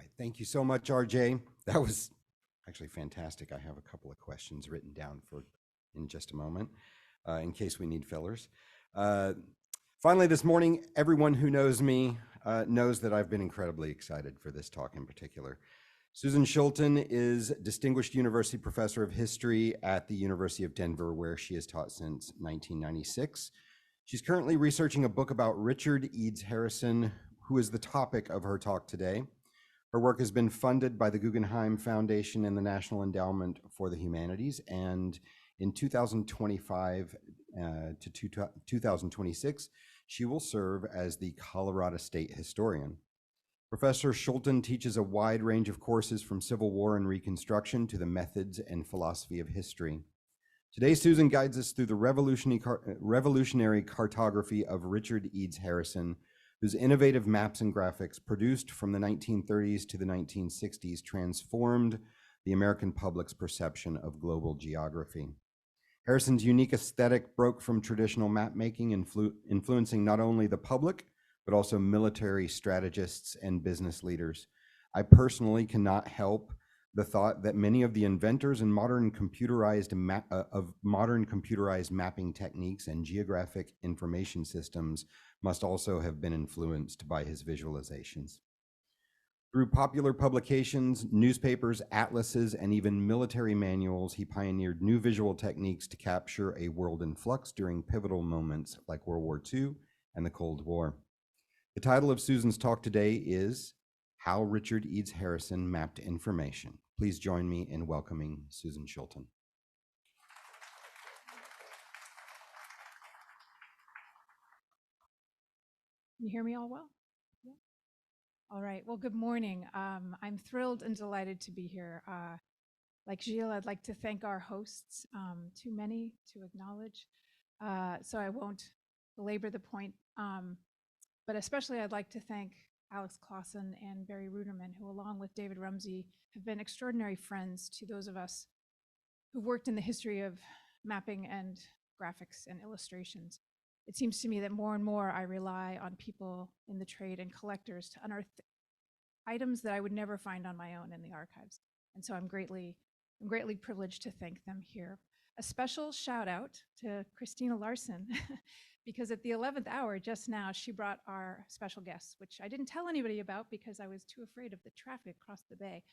right, thank you so much, RJ. That was actually fantastic. I have a couple of questions written down for in just a moment, in case we need fillers. Finally, this morning, everyone who knows me knows that I've been incredibly excited for this talk in particular. Susan Schulten is Distinguished University Professor of History at the University of Denver, where she has taught since 1996. She's currently researching a book about Richard Edes Harrison, who is the topic of her talk today. Her work has been funded by the Guggenheim Foundation and the National Endowment for the Humanities, and in 2025 to 2026, she will serve as the Colorado State Historian. Professor Schulten teaches a wide range of courses from Civil War and Reconstruction to the methods and philosophy of history. Today, Susan guides us through the revolutionary cartography of Richard Edes Harrison, whose innovative maps and graphics produced from the 1930s to the 1960s transformed the American public's perception of global geography. Harrison's unique aesthetic broke from traditional map making, influencing not only the public, but also military strategists and business leaders. I personally cannot help the thought that many of the inventors in modern computerized mapping techniques and geographic information systems must also have been influenced by his visualizations. Through popular publications, newspapers, atlases, and even military manuals, he pioneered new visual techniques to capture a world in flux during pivotal moments like World War II and the Cold War. The title of Susan's talk today is How Richard Edes Harrison Mapped Information. Please join me in welcoming Susan Schulten. Can you hear me all well? Yeah. All right, well, good morning. I'm thrilled and delighted to be here. Like Gilles, I'd like to thank our hosts, too many to acknowledge, so I won't belabor the point, but especially I'd like to thank Alex Clausen and Barry Ruderman, who along with David Rumsey have been extraordinary friends to those of us who've worked in the history of mapping and graphics and illustrations. It seems to me that more and more I rely on people in the trade and collectors to unearth items that I would never find on my own in the archives. And so I'm greatly privileged to thank them here. A special shout out to Christina Larson, because at the 11th hour just now, she brought our special guests, which I didn't tell anybody about because I was too afraid of the traffic across the bay.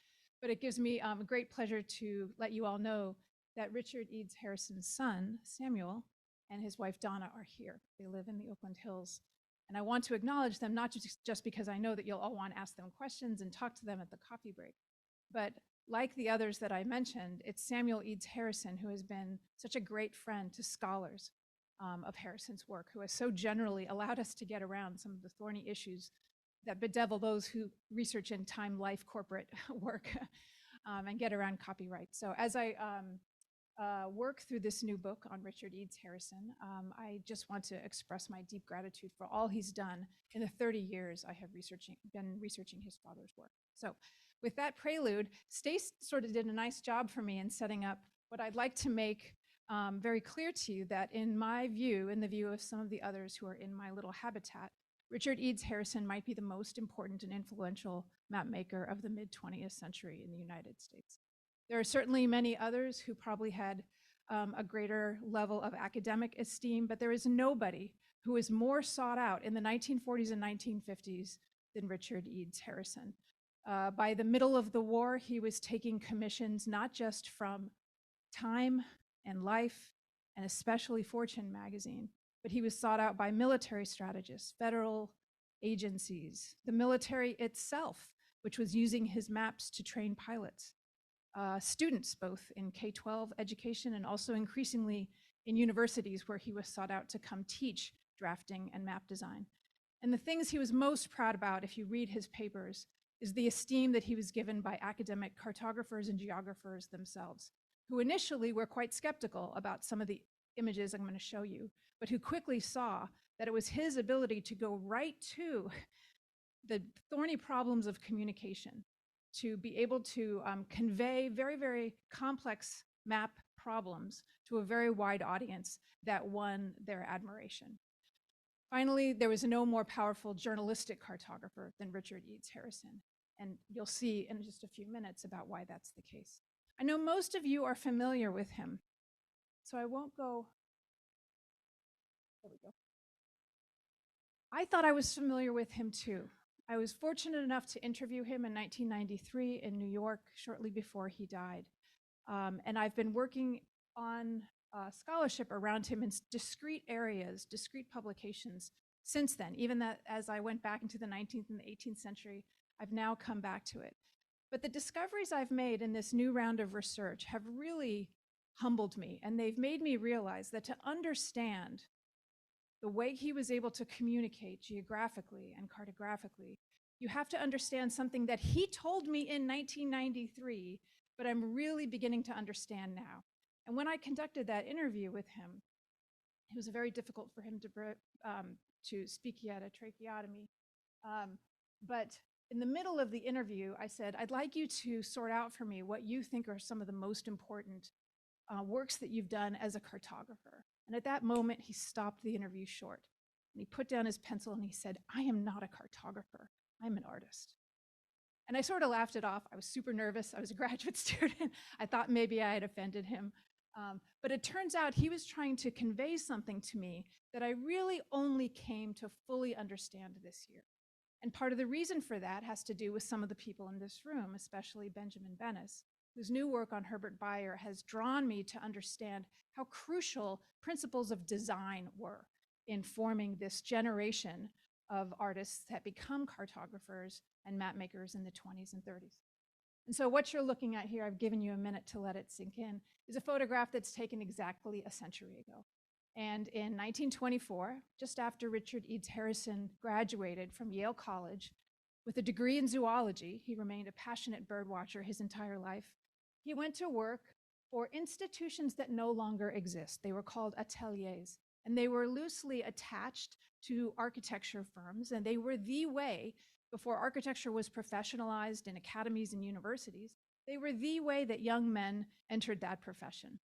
But it gives me a great pleasure to let you all know that Richard Edes Harrison's son, Samuel, and his wife Donna are here. They live in the Oakland Hills. And I want to acknowledge them, not just because I know that you'll all want to ask them questions and talk to them at the coffee break, but like the others that I mentioned, it's Samuel Edes Harrison who has been such a great friend to scholars of Harrison's work, who has so generally allowed us to get around some of the thorny issues that bedevil those who research in time, life, corporate work and get around copyright. So as I work through this new book on Richard Edes Harrison, I just want to express my deep gratitude for all he's done in the 30 years I have been researching his father's work. So with that prelude, Stace sort of did a nice job for me in setting up what I'd like to make very clear to you, that in my view, in the view of some of the others who are in my little habitat, Richard Edes Harrison might be the most important and influential mapmaker of the mid-20th century in the United States. There are certainly many others who probably had a greater level of academic esteem, but there is nobody who is more sought out in the 1940s and 1950s than Richard Edes Harrison. By the middle of the war, he was taking commissions not just from Time and Life, and especially Fortune magazine, but he was sought out by military strategists, federal agencies, the military itself, which was using his maps to train pilots. Students, both in K-12 education and also increasingly in universities, where he was sought out to come teach drafting and map design. And the things he was most proud about, if you read his papers, is the esteem that he was given by academic cartographers and geographers themselves, who initially were quite skeptical about some of the images I'm going to show you, but who quickly saw that it was his ability to go right to the thorny problems of communication, to be able to convey very, very complex map problems to a very wide audience that won their admiration. Finally, there was no more powerful journalistic cartographer than Richard Edes Harrison. And you'll see in just a few minutes about why that's the case. I know most of you are familiar with him, so I won't go. There we go. I thought I was familiar with him too. I was fortunate enough to interview him in 1993 in New York, shortly before he died. And I've been working on scholarship around him in discrete areas, discrete publications since then. Even that, as I went back into the 19th and the 18th century, I've now come back to it. But the discoveries I've made in this new round of research have really humbled me, and they've made me realize that to understand the way he was able to communicate geographically and cartographically, you have to understand something that he told me in 1993, but I'm really beginning to understand now. And when I conducted that interview with him, it was very difficult for him to speak. He had a tracheotomy. But in the middle of the interview, I said, I'd like you to sort out for me what you think are some of the most important works that you've done as a cartographer. And at that moment, he stopped the interview short. And he put down his pencil and he said, I am not a cartographer, I'm an artist. And I sort of laughed it off. I was super nervous. I was a graduate student. I thought maybe I had offended him. But it turns out he was trying to convey something to me that I really only came to fully understand this year. And part of the reason for that has to do with some of the people in this room, especially Benjamin Bennis, whose new work on Herbert Bayer has drawn me to understand how crucial principles of design were in forming this generation of artists that become cartographers and map makers in the 20s and 30s. And so what you're looking at here, I've given you a minute to let it sink in, is a photograph that's taken exactly a century ago. And in 1924, just after Richard Edes Harrison graduated from Yale College with a degree in zoology, he remained a passionate bird watcher his entire life. He went to work for institutions that no longer exist. They were called ateliers, and they were loosely attached to architecture firms, and they were the way, before architecture was professionalized in academies and universities, they were the way that young men entered that profession.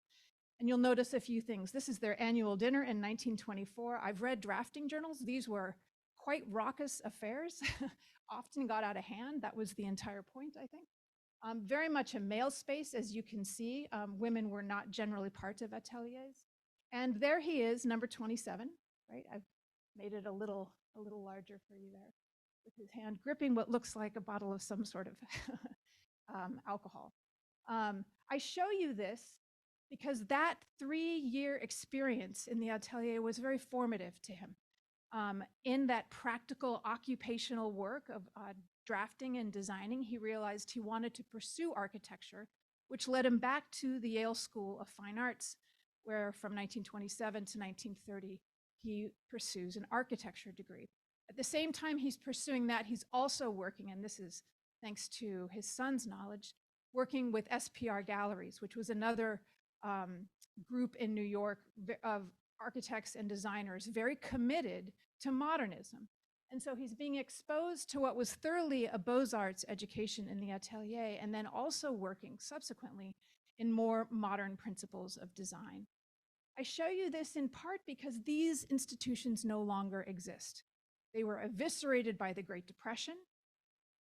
And you'll notice a few things. This is their annual dinner in 1924. I've read drafting journals. These were quite raucous affairs, often got out of hand. That was the entire point, I think. Very much a male space, as you can see. Women were not generally part of ateliers. And there he is, number 27, right? I've made it a little larger for you there, with his hand gripping what looks like a bottle of some sort of alcohol. I show you this because that 3-year experience in the atelier was very formative to him. In that practical occupational work of drafting and designing, he realized he wanted to pursue architecture, which led him back to the Yale School of Fine Arts, where from 1927 to 1930, he pursues an architecture degree. At the same time he's pursuing that, he's also working, and this is thanks to his son's knowledge, working with SPR Galleries, which was another group in New York of architects and designers very committed to modernism. And so he's being exposed to what was thoroughly a Beaux-Arts education in the atelier, and then also working subsequently in more modern principles of design. I show you this in part because these institutions no longer exist. They were eviscerated by the Great Depression,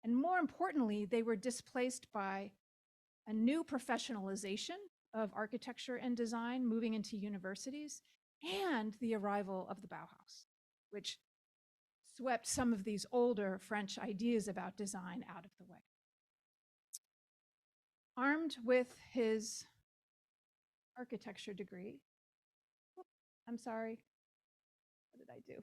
and more importantly, they were displaced by a new professionalization of architecture and design moving into universities, and the arrival of the Bauhaus, which swept some of these older French ideas about design out of the way. Armed with his architecture degree, I'm sorry, what did I do?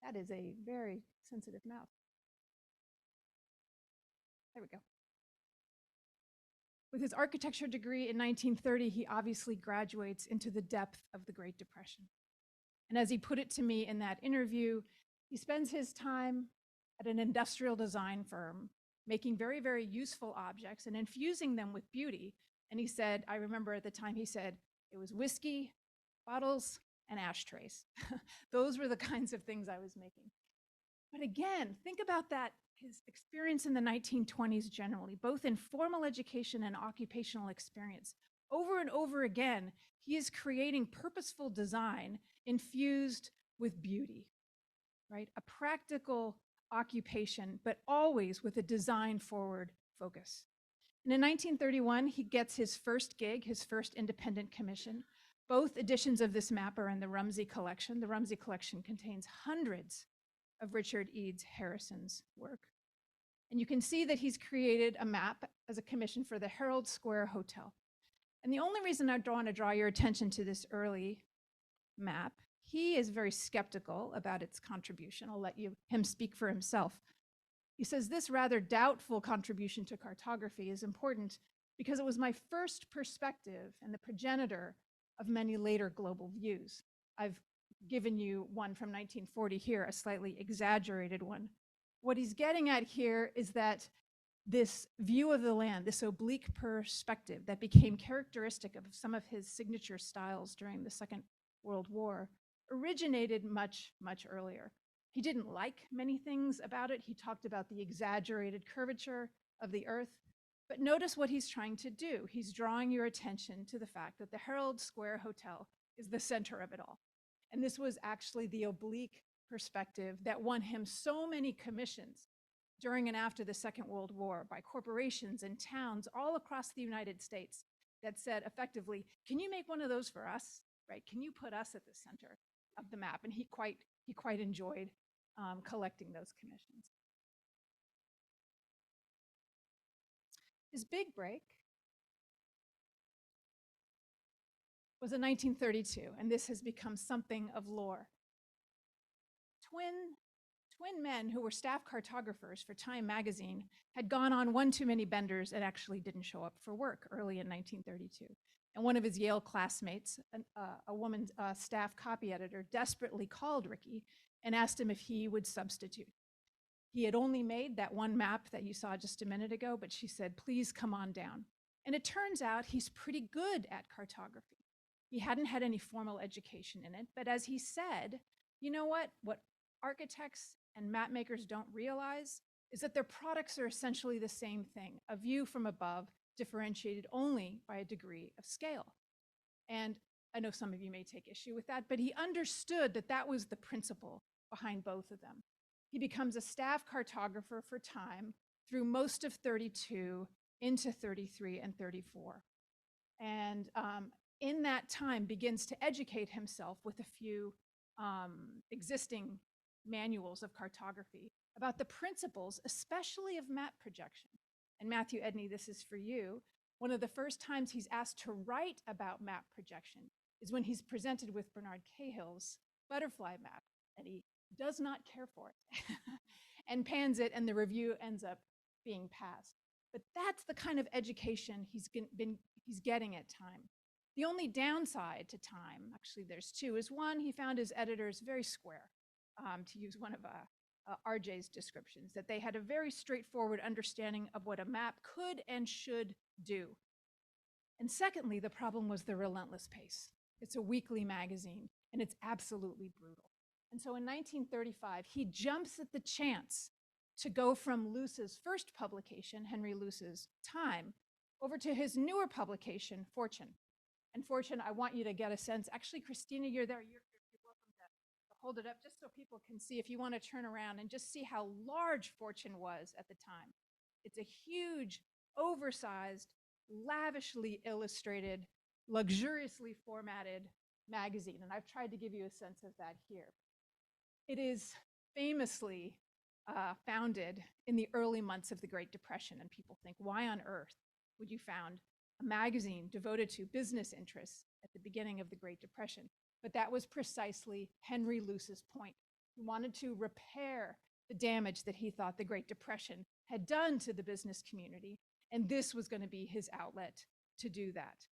That is a very sensitive mouse. There we go. With his architecture degree in 1930, he obviously graduates into the depth of the Great Depression. And as he put it to me in that interview, he spends his time at an industrial design firm, making very, very useful objects and infusing them with beauty. And he said, I remember at the time he said, it was whiskey, bottles, and ashtrays. Those were the kinds of things I was making. But again, think about that, his experience in the 1920s generally, both in formal education and occupational experience. Over and over again, he is creating purposeful design infused with beauty. right? A practical occupation, but always with a design forward focus. And in 1931, he gets his first gig, his first independent commission. Both editions of this map are in the Rumsey collection. The Rumsey collection contains hundreds of Richard Edes Harrison's work. And you can see that he's created a map as a commission for the Herald Square Hotel. And the only reason I want to draw your attention to this early map, he is very skeptical about its contribution. I'll let him speak for himself. He says, this rather doubtful contribution to cartography is important because it was my first perspective and the progenitor of many later global views. I've given you one from 1940 here, a slightly exaggerated one. What he's getting at here is that this view of the land, this oblique perspective that became characteristic of some of his signature styles during the Second World War, originated much, much earlier. He didn't like many things about it. He talked about the exaggerated curvature of the earth. But notice what he's trying to do. He's drawing your attention to the fact that the Herald Square Hotel is the center of it all. And this was actually the oblique perspective that won him so many commissions during and after the Second World War by corporations and towns all across the United States that said effectively, can you make one of those for us, right? Can you put us at the center of the map? And he quite enjoyed collecting those commissions. His big break was in 1932, and this has become something of lore. Twin men who were staff cartographers for Time magazine had gone on one too many benders and actually didn't show up for work early in 1932. And one of his Yale classmates, a woman staff copy editor, desperately called Ricky and asked him if he would substitute. He had only made that one map that you saw just a minute ago, but she said, please come on down. And it turns out he's pretty good at cartography. He hadn't had any formal education in it, but as he said, you know what architects and map makers don't realize is that their products are essentially the same thing, a view from above, differentiated only by a degree of scale. And I know some of you may take issue with that, but he understood that that was the principle behind both of them. He becomes a staff cartographer for Time through most of 32 into 33 and 34. And in that time begins to educate himself with a few existing manuals of cartography about the principles, especially of map projection. And Matthew Edney, this is for you. One of the first times he's asked to write about map projection is when he's presented with Bernard Cahill's butterfly map, and he does not care for it and pans it, and the review ends up being passed. But that's the kind of education he's getting at Time. The only downside to Time, actually there's two, is one, he found his editors very square, to use one of RJ's descriptions, that they had a very straightforward understanding of what a map could and should do. And secondly, the problem was the relentless pace. It's a weekly magazine, and it's absolutely brutal. And so in 1935, he jumps at the chance to go from Luce's first publication, Henry Luce's Time, over to his newer publication, Fortune. And Fortune, I want you to get a sense. Actually, Christina, you're there. You're welcome to hold it up just so people can see, if you want to turn around and just see how large Fortune was at the time. It's a huge, oversized, lavishly illustrated, luxuriously formatted magazine. And I've tried to give you a sense of that here. It is famously founded in the early months of the Great Depression. And people think, why on earth would you found a magazine devoted to business interests at the beginning of the Great Depression? But that was precisely Henry Luce's point. He wanted to repair the damage that he thought the Great Depression had done to the business community, and this was going to be his outlet to do that.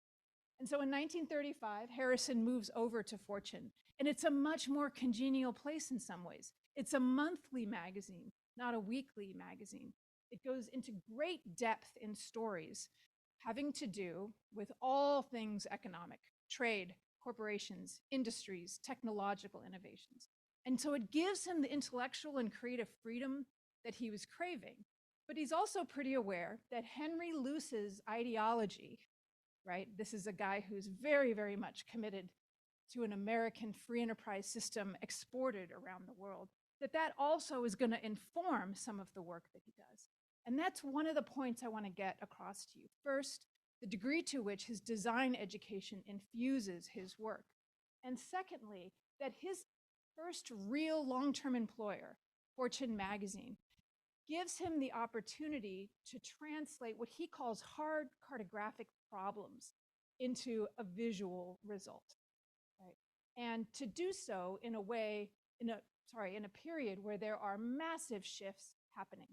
And so in 1935, Harrison moves over to Fortune, and it's a much more congenial place in some ways. It's a monthly magazine, not a weekly magazine. It goes into great depth in stories having to do with all things economic, trade, corporations, industries, technological innovations. And so it gives him the intellectual and creative freedom that he was craving. But he's also pretty aware that Henry Luce's ideology, right? This is a guy who's very, very much committed to an American free enterprise system exported around the world. that also is going to inform some of the work that he does. And that's one of the points I want to get across to you. First, the degree to which his design education infuses his work. And secondly, that his first real long-term employer, Fortune magazine, gives him the opportunity to translate what he calls hard cartographic problems into a visual result, right? And to do so in a way, in a period where there are massive shifts happening: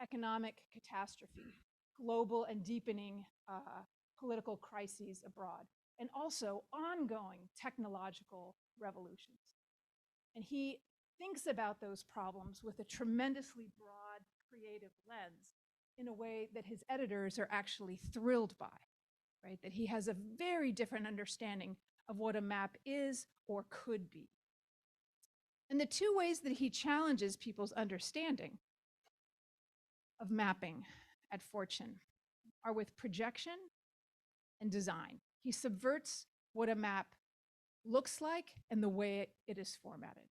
economic catastrophe, global and deepening political crises abroad, and also ongoing technological revolutions. And he thinks about those problems with a tremendously broad, creative lens in a way that his editors are actually thrilled by, right? That he has a very different understanding of what a map is or could be. And the two ways that he challenges people's understanding of mapping at Fortune are with projection and design. He subverts what a map looks like and the way it is formatted.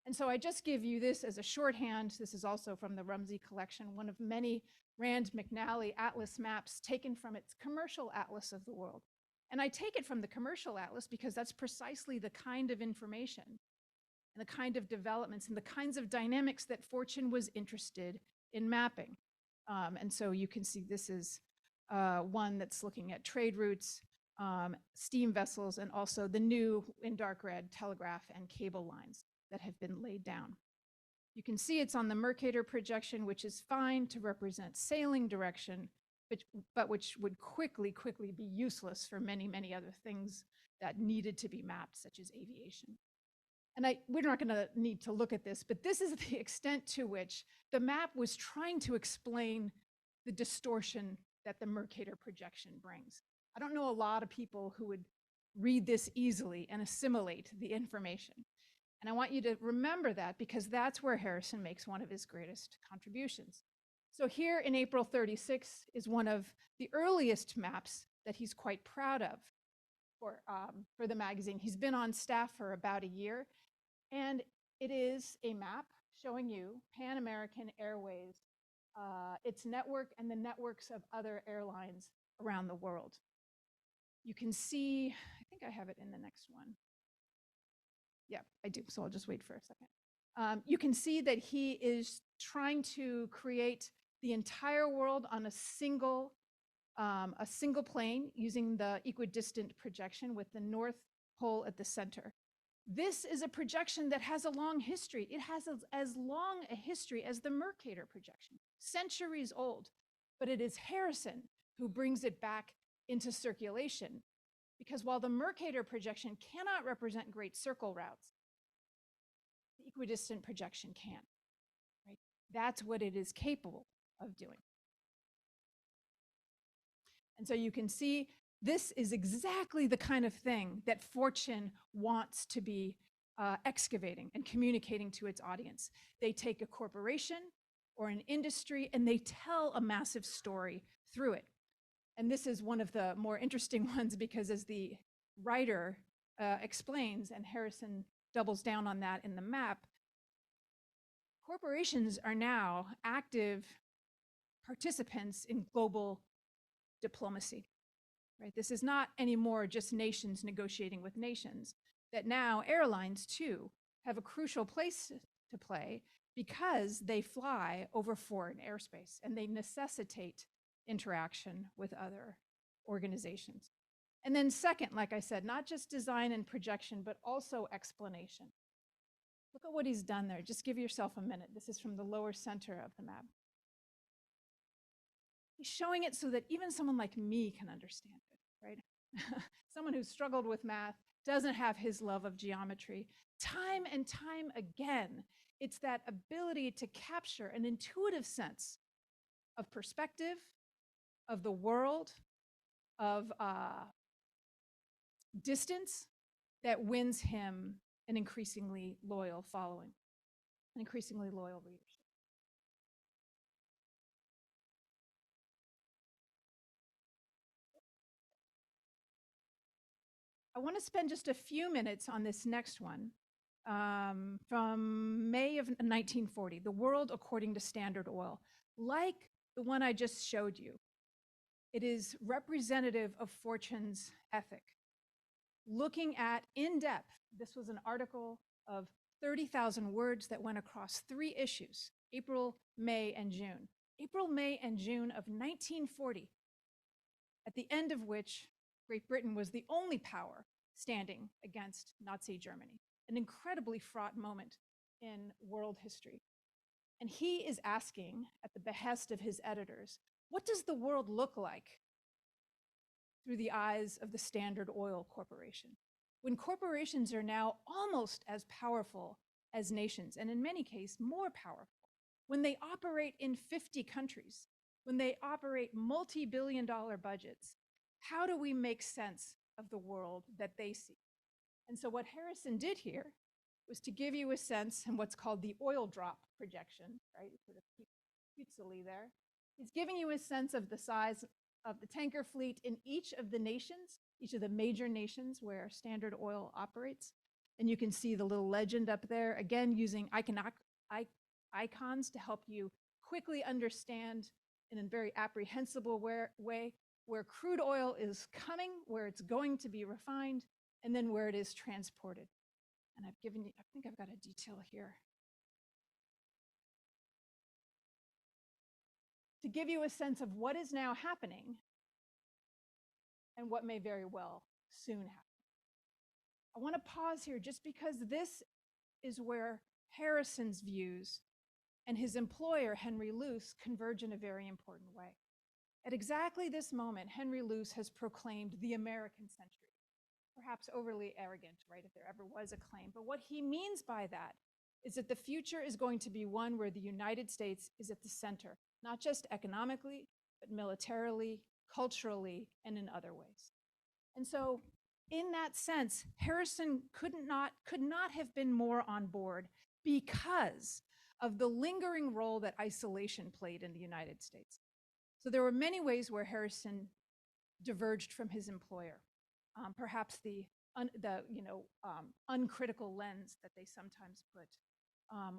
And so I just give you this as a shorthand. This is also from the Rumsey collection, one of many Rand McNally atlas maps taken from its commercial atlas of the world. And I take it from the commercial atlas because that's precisely the kind of information and the kind of developments and the kinds of dynamics that Fortune was interested in mapping. And so you can see this is one that's looking at trade routes, steam vessels, and also the new, in dark red, telegraph and cable lines that have been laid down. You can see it's on the Mercator projection, which is fine to represent sailing direction, but which would quickly be useless for many, many other things that needed to be mapped, such as aviation. And we're not going to need to look at this, but this is the extent to which the map was trying to explain the distortion that the Mercator projection brings. I don't know a lot of people who would read this easily and assimilate the information. And I want you to remember that because that's where Harrison makes one of his greatest contributions. So here in April 36 is one of the earliest maps that he's quite proud of for the magazine. He's been on staff for about a year, and it is a map showing you Pan American Airways, its network and the networks of other airlines around the world. You can see, I think I have it in the next one. Yeah, I do, so I'll just wait for a second. You can see that he is trying to create the entire world on a single plane using the equidistant projection with the North Pole at the center. This is a projection that has a long history. It has as long a history as the Mercator projection, centuries old, but it is Harrison who brings it back into circulation. Because while the Mercator projection cannot represent great circle routes, the equidistant projection can, right? That's what it is capable of doing. And so you can see this is exactly the kind of thing that Fortune wants to be excavating and communicating to its audience. They take a corporation or an industry and they tell a massive story through it. And this is one of the more interesting ones because as the writer explains, and Harrison doubles down on that in the map, corporations are now active participants in global diplomacy, right? This is not anymore just nations negotiating with nations, that now airlines too have a crucial place to play because they fly over foreign airspace and they necessitate interaction with other organizations. And then second, like I said, not just design and projection, but also explanation. Look at what he's done there. Just give yourself a minute. This is from the lower center of the map. He's showing it so that even someone like me can understand it, right? Someone who's struggled with math, doesn't have his love of geometry. Time and time again, it's that ability to capture an intuitive sense of perspective, of the world, of distance that wins him an increasingly loyal following, an increasingly loyal readership. I want to spend just a few minutes on this next one from May of 1940, The World According to Standard Oil. Like the one I just showed you, it is representative of Fortune's ethic. Looking at in depth, this was an article of 30,000 words that went across 3 issues, April, May, and June. April, May, and June of 1940, at the end of which Great Britain was the only power standing against Nazi Germany, an incredibly fraught moment in world history. And he is asking, at the behest of his editors, what does the world look like through the eyes of the Standard Oil Corporation? When corporations are now almost as powerful as nations, and in many cases more powerful, when they operate in 50 countries, when they operate multi-billion-dollar budgets, how do we make sense of the world that they see? And so what Harrison did here was to give you a sense in what's called the oil drop projection, right? Sort of cutesily there. He's giving you a sense of the size of the tanker fleet in each of the nations, each of the major nations where Standard Oil operates. And you can see the little legend up there, again, using icons to help you quickly understand in a very apprehensible way where crude oil is coming, where it's going to be refined, and then where it is transported. And I've given you, I think I've got a detail here. To give you a sense of what is now happening and what may very well soon happen. I want to pause here just because this is where Harrison's views and his employer, Henry Luce, converge in a very important way. At exactly this moment, Henry Luce has proclaimed the American century. Perhaps overly arrogant, right, if there ever was a claim. But what he means by that is that the future is going to be one where the United States is at the center, not just economically, but militarily, culturally, and in other ways. And so in that sense, Harrison could not have been more on board because of the lingering role that isolation played in the United States. So there were many ways where Harrison diverged from his employer. Perhaps the uncritical lens that they sometimes put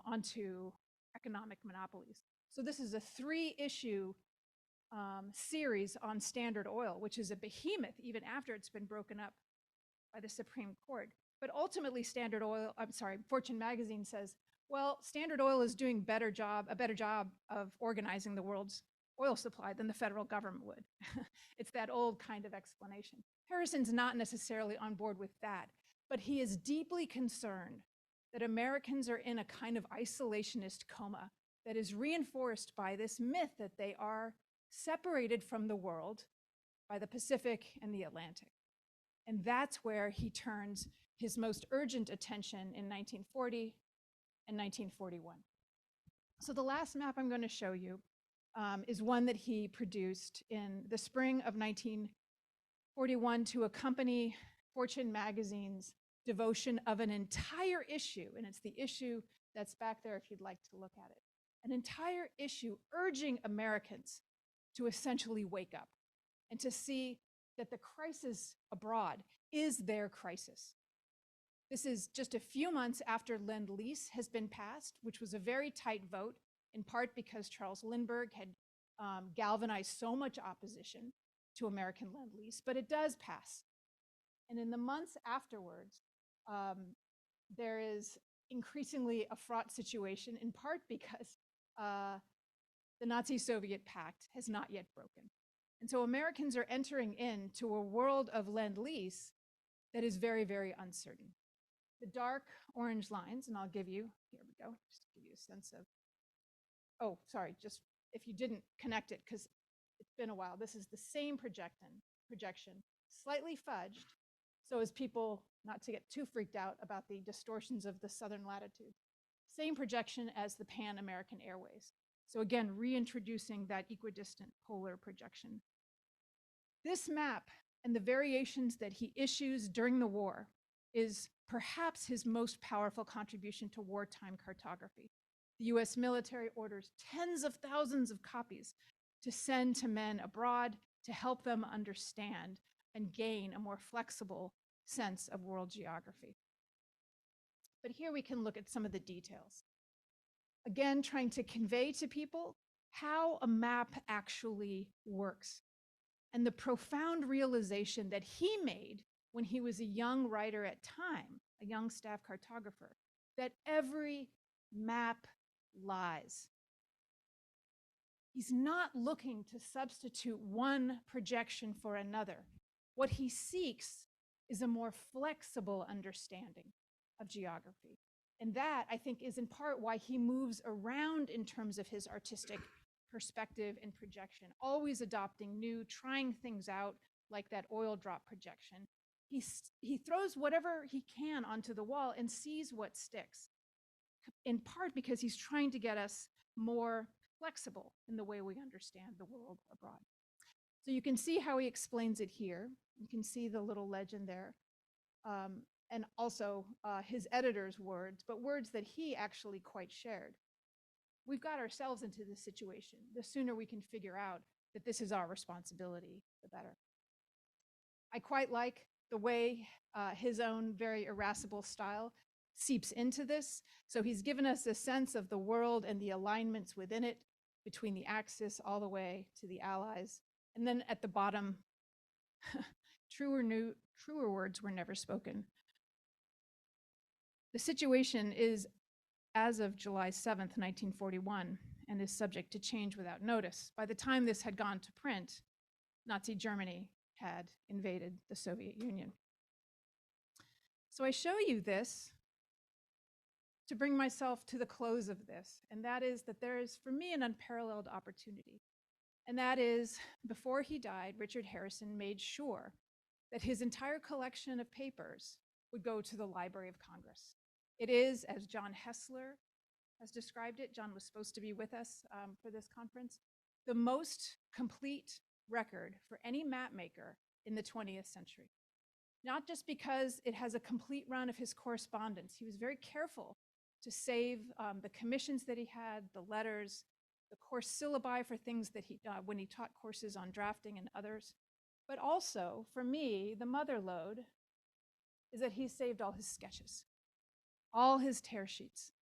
onto economic monopolies. So this is a 3-issue series on Standard Oil, which is a behemoth even after it's been broken up by the Supreme Court. But ultimately, Fortune magazine says, well, Standard Oil is doing a better job of organizing the world's oil supply than the federal government would. It's that old kind of explanation. Harrison's not necessarily on board with that, but he is deeply concerned that Americans are in a kind of isolationist coma that is reinforced by this myth that they are separated from the world by the Pacific and the Atlantic. And that's where he turns his most urgent attention in 1940 and 1941. So the last map I'm going to show you is one that he produced in the spring of 1941 to accompany Fortune magazine's devotion of an entire issue, and it's the issue that's back there if you'd like to look at it, an entire issue urging Americans to essentially wake up and to see that the crisis abroad is their crisis. This is just a few months after Lend-Lease has been passed, which was a very tight vote, in part because Charles Lindbergh had galvanized so much opposition to American Lend-Lease, but it does pass. And in the months afterwards, there is increasingly a fraught situation, in part because the Nazi-Soviet pact has not yet broken. And so Americans are entering into a world of Lend-Lease that is very, very uncertain. The dark orange lines, and I'll give you, here we go, just to give you a sense of, oh, sorry, just if you didn't connect it, because it's been a while, this is the same projection, slightly fudged, so as people not to get too freaked out about the distortions of the southern latitude. Same projection as the Pan-American Airways. So again, reintroducing that equidistant polar projection. This map and the variations that he issues during the war is perhaps his most powerful contribution to wartime cartography. The US military orders tens of thousands of copies to send to men abroad to help them understand and gain a more flexible sense of world geography. But here we can look at some of the details. Again, trying to convey to people how a map actually works and the profound realization that he made when he was a young writer at time, a young staff cartographer, that every map lies. He's not looking to substitute one projection for another. What he seeks is a more flexible understanding of geography. And that, I think, is in part why he moves around in terms of his artistic perspective and projection, always adopting new, trying things out, like that oil drop projection. He throws whatever he can onto the wall and sees what sticks, in part because he's trying to get us more flexible in the way we understand the world abroad. So you can see how he explains it here. You can see the little legend there. And also his editor's words, but words that he actually quite shared. We've got ourselves into this situation. The sooner we can figure out that this is our responsibility, the better. I quite like the way his own very irascible style seeps into this. So he's given us a sense of the world and the alignments within it, between the Axis all the way to the Allies. And then at the bottom, truer words were never spoken. The situation is as of July 7th, 1941, and is subject to change without notice. By the time this had gone to print, Nazi Germany had invaded the Soviet Union. So I show you this to bring myself to the close of this, and that is that there is, for me, an unparalleled opportunity. And that is, before he died, Richard Harrison made sure that his entire collection of papers would go to the Library of Congress. It is, as John Hessler has described it, John was supposed to be with us for this conference, the most complete record for any map maker in the 20th century. Not just because it has a complete run of his correspondence. He was very careful to save the commissions that he had, the letters, the course syllabi for things that he, when he taught courses on drafting and others. But also, for me, the mother lode is that he saved all his sketches, all his tear sheets.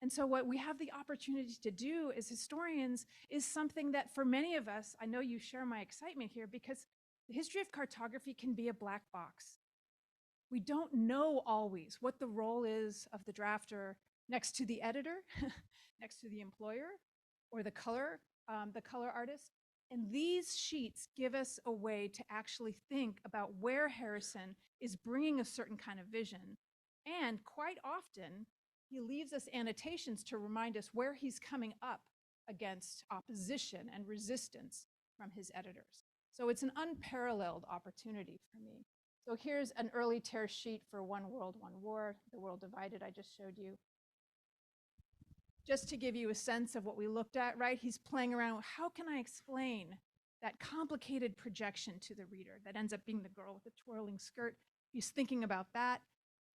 And so what we have the opportunity to do as historians is something that for many of us, I know you share my excitement here, because the history of cartography can be a black box. We don't know always what the role is of the drafter next to the editor, next to the employer, or the color artist. And these sheets give us a way to actually think about where Harrison is bringing a certain kind of vision. And quite often, he leaves us annotations to remind us where he's coming up against opposition and resistance from his editors. So it's an unparalleled opportunity for me. So here's an early tear sheet for One World, One War, The World Divided I just showed you. Just to give you a sense of what we looked at, right? He's playing around with how can I explain that complicated projection to the reader that ends up being the girl with the twirling skirt. He's thinking about that.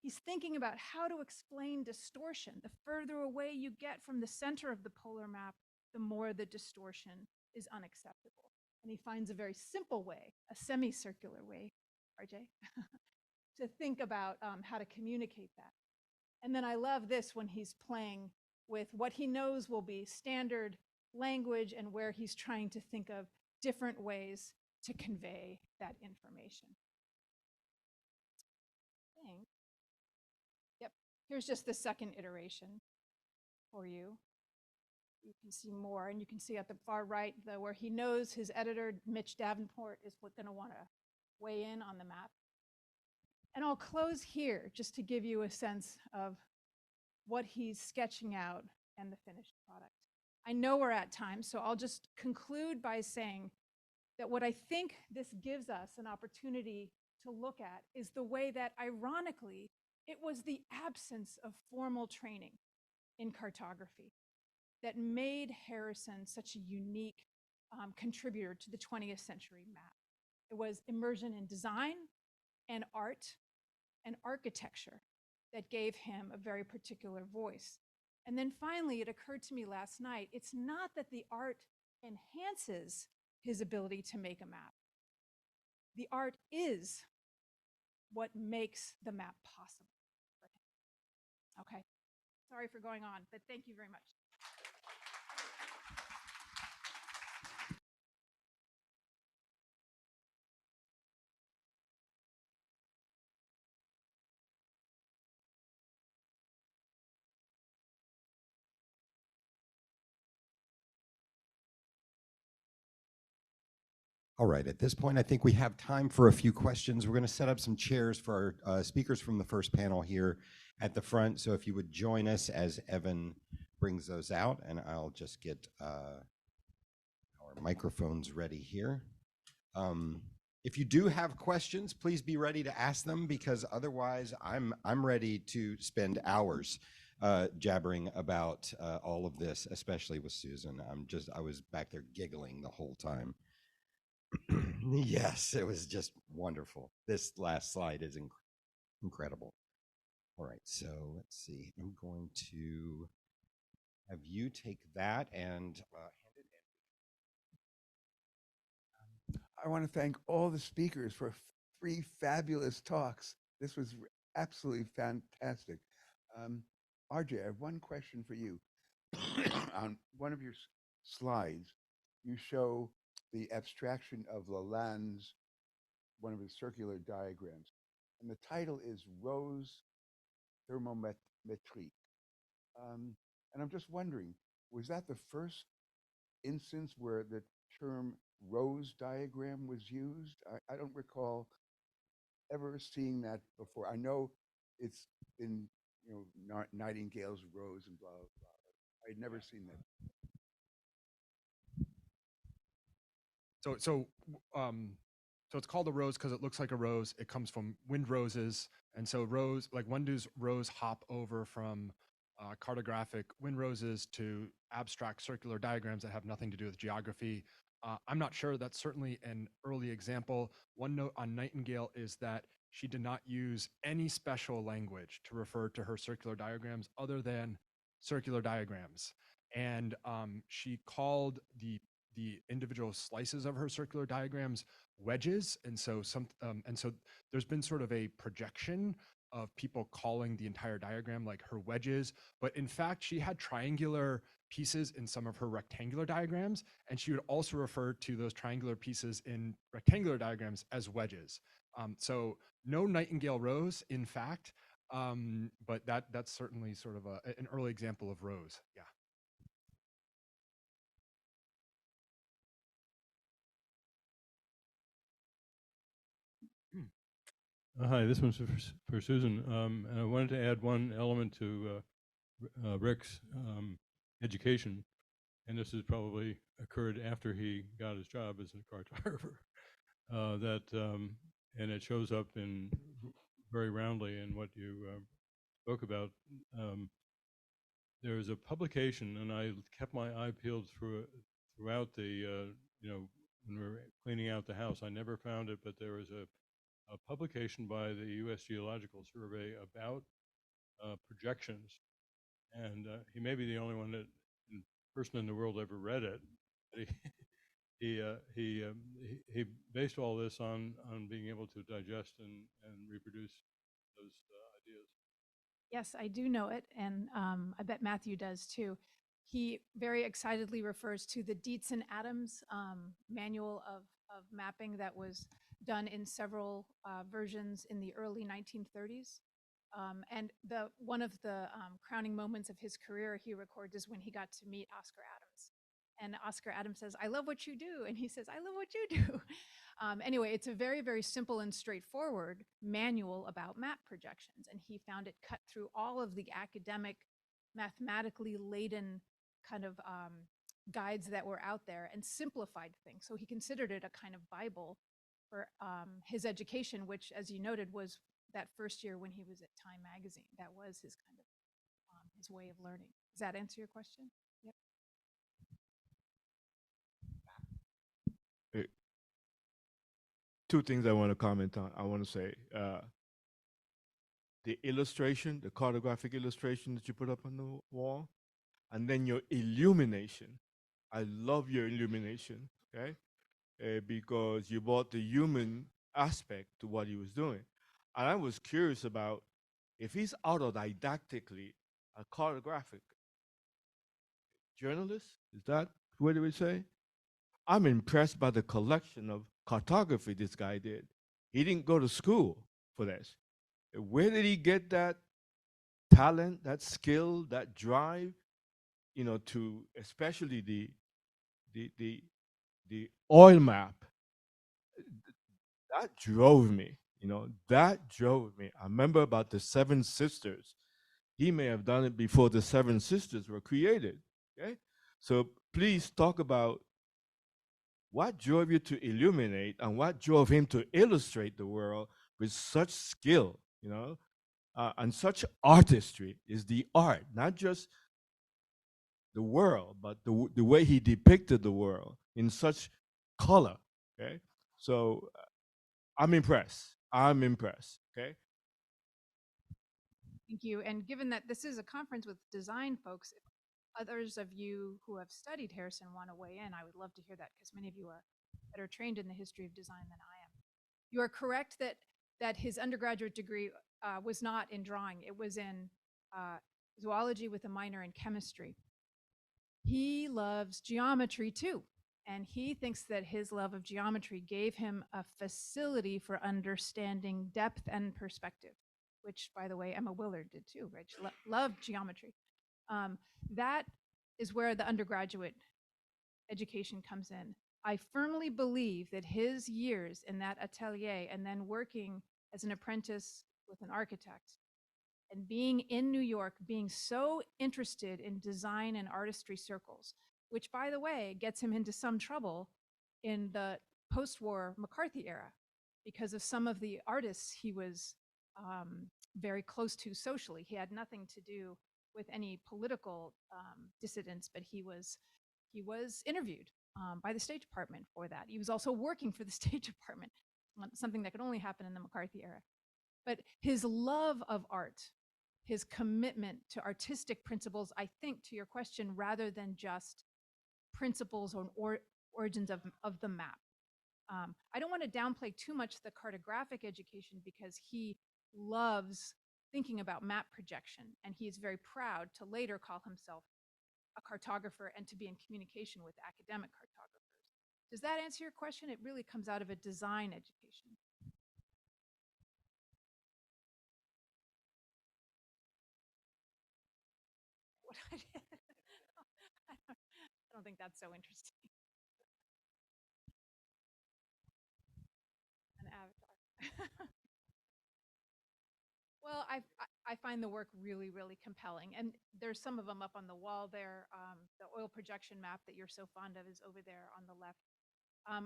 He's thinking about how to explain distortion. The further away you get from the center of the polar map, the more the distortion is unacceptable. And he finds a very simple way, a semicircular way, RJ, to think about how to communicate that. And then I love this when he's playing with what he knows will be standard language and where he's trying to think of different ways to convey that information. Yep, here's just the second iteration for you. You can see more, and you can see at the far right where he knows his editor, Mitch Davenport, is going to want to weigh in on the map. And I'll close here just to give you a sense of what he's sketching out and the finished product. I know we're at time, so I'll just conclude by saying that what I think this gives us an opportunity to look at is the way that, ironically, it was the absence of formal training in cartography that made Harrison such a unique contributor to the 20th century map. It was immersion in design and art and architecture that gave him a very particular voice. And then finally, it occurred to me last night, it's not that the art enhances his ability to make a map. The art is what makes the map possible for him. Okay. Sorry for going on, but thank you very much. All right, at this point, I think we have time for a few questions. We're going to set up some chairs for our speakers from the first panel here at the front. So if you would join us as Evan brings those out, and I'll just get our microphones ready here. If you do have questions, please be ready to ask them, because otherwise I'm ready to spend hours jabbering about all of this, especially with Susan. I was back there giggling the whole time. Yes, it was just wonderful. This last slide is incredible. All right, so let's see. I'm going to have you take that and hand it in. I want to thank all the speakers for 3 fabulous talks. This was absolutely fantastic. RJ, I have one question for you. On one of your slides, you show the abstraction of Lalande's, one of his circular diagrams. And the title is Rose Thermometrique. And I'm just wondering, was that the first instance where the term rose diagram was used? I don't recall ever seeing that before. I know it's in, Nightingale's Rose and blah, blah, blah. I'd never seen that. So it's called a rose because it looks like a rose. It comes from wind roses, and so rose, like when does rose hop over from cartographic wind roses to abstract circular diagrams that have nothing to do with geography? I'm not sure. That's certainly an early example. One note on Nightingale is that she did not use any special language to refer to her circular diagrams other than circular diagrams, and she called the individual slices of her circular diagrams wedges, and so there's been sort of a projection of people calling the entire diagram like her wedges, but in fact she had triangular pieces in some of her rectangular diagrams, and she would also refer to those triangular pieces in rectangular diagrams as wedges. So no Nightingale rose, in fact, but that's certainly sort of an early example of rose. Yeah. Hi, this one's for Susan. And I wanted to add one element to Rick's education, and this has probably occurred after he got his job as a cartographer. And it shows up in very roundly in what you spoke about. There is a publication, and I kept my eye peeled throughout the when we were cleaning out the house. I never found it, but there was a publication by the U.S. Geological Survey about projections, and he may be the only person in the world ever read it. He based all this on being able to digest and reproduce those ideas. Yes, I do know it, and I bet Matthew does too. He very excitedly refers to the Dietz and Adams manual of mapping that was done in several versions in the early 1930s. And one of the crowning moments of his career, he records, is when he got to meet Oscar Adams. And Oscar Adams says, "I love what you do." And he says, "I love what you do." Anyway, it's a very, very simple and straightforward manual about map projections. And he found it cut through all of the academic, mathematically laden kind of guides that were out there and simplified things. So he considered it a kind of Bible for his education, which, as you noted, was that first year when he was at Time magazine. That was his kind of his way of learning. Does that answer your question? Yep. Two things I want to comment on. I want to say the illustration, the cartographic illustration that you put up on the wall, and then your illumination. I love your illumination, okay? Because you brought the human aspect to what he was doing. And I was curious about if he's autodidactically a cartographic journalist, is that what do we say? I'm impressed by the collection of cartography this guy did. He didn't go to school for this. Where did he get that talent, that skill, that drive, to especially the oil map? That drove me, that drove me. I remember about the Seven Sisters. He may have done it before the Seven Sisters were created. Okay? So please talk about what drove you to illuminate and what drove him to illustrate the world with such skill, and such artistry. Is the art, not just the world, but the way he depicted the world in such color. Okay, so I'm impressed. Okay. Thank you. And given that this is a conference with design folks, if others of you who have studied Harrison want to weigh in, I would love to hear that, because many of you are better trained in the history of design than I am. You are correct that his undergraduate degree was not in drawing. It was in zoology with a minor in chemistry. He loves geometry too, and he thinks that his love of geometry gave him a facility for understanding depth and perspective, which, by the way, Emma Willard did too, right? She loved geometry. That is where the undergraduate education comes in. I firmly believe that his years in that atelier and then working as an apprentice with an architect and being in New York, being so interested in design and artistry circles, which, by the way, gets him into some trouble in the post-war McCarthy era because of some of the artists he was very close to socially. He had nothing to do with any political dissidents, but he was interviewed by the State Department for that. He was also working for the State Department, something that could only happen in the McCarthy era. But his love of art, his commitment to artistic principles, I think, to your question, rather than just principles or origins of the map. I don't want to downplay too much the cartographic education, because he loves thinking about map projection, and he is very proud to later call himself a cartographer and to be in communication with academic cartographers. Does that answer your question? It really comes out of a design education. What I did? I don't think that's so interesting. An avatar. Well, I find the work really, really compelling. And there's some of them up on the wall there. The oil projection map that you're so fond of is over there on the left.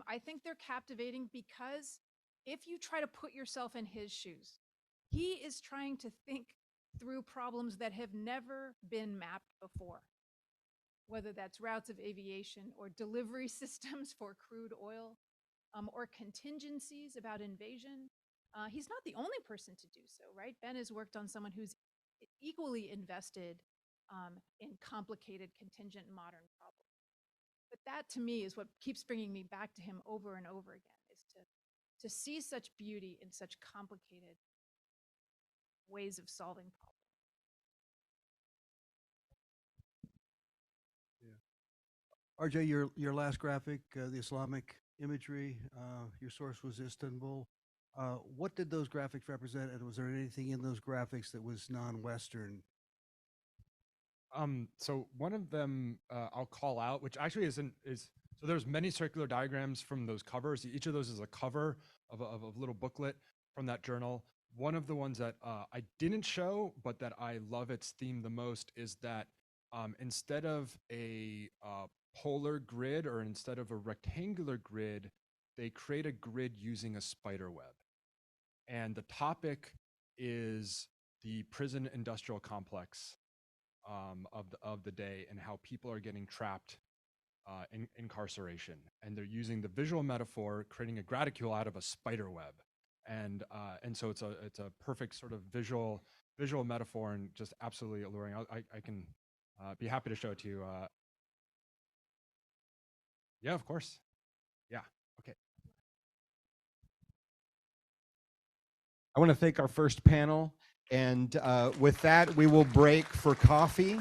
I think they're captivating because if you try to put yourself in his shoes, he is trying to think through problems that have never been mapped before, whether that's routes of aviation or delivery systems for crude oil, or contingencies about invasion. He's not the only person to do so, right? Ben has worked on someone who's equally invested in complicated contingent modern problems. But that, to me, is what keeps bringing me back to him over and over again, is to see such beauty in such complicated ways of solving problems. RJ, your last graphic, the Islamic imagery, your source was Istanbul. What did those graphics represent, and was there anything in those graphics that was non-Western? So one of them I'll call out, which actually is so there's many circular diagrams from those covers. Each of those is a cover of a little booklet from that journal. One of the ones that I didn't show, but that I love its theme the most, is that instead of a polar grid, or instead of a rectangular grid, they create a grid using a spider web. And the topic is the prison industrial complex of the day, and how people are getting trapped in incarceration. And they're using the visual metaphor, creating a graticule out of a spider web. And so it's a perfect sort of visual metaphor, and just absolutely alluring. I can be happy to show it to you. Yeah, of course. Yeah. Okay. I want to thank our first panel And with that, we will break for coffee.